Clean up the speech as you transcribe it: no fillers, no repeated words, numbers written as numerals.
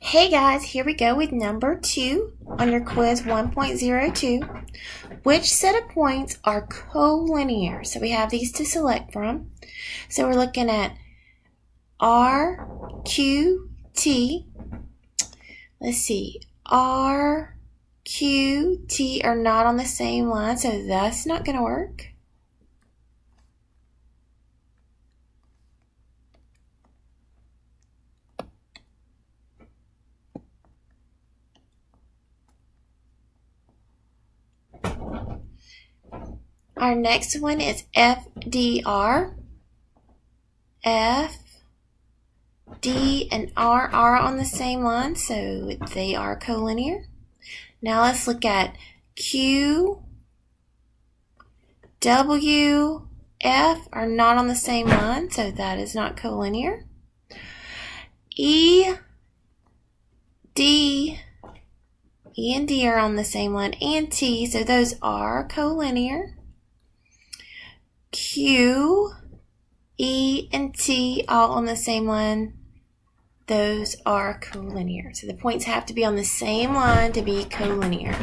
Hey guys, here we go with number 2 on your quiz 1.02. Which set of points are collinear? So we have these to select from. So we're looking at R, Q, T. Let's see. R, Q, T are not on the same line, so that's not going to work. Our next one is FDR. F, D, and R are on the same line, so they are collinear. Now let's look at Q, W, F are not on the same line, so that is not collinear. E, D, E and D are on the same line, and T, so those are collinear. Q, E, and T all on the same line, those are collinear. So the points have to be on the same line to be collinear.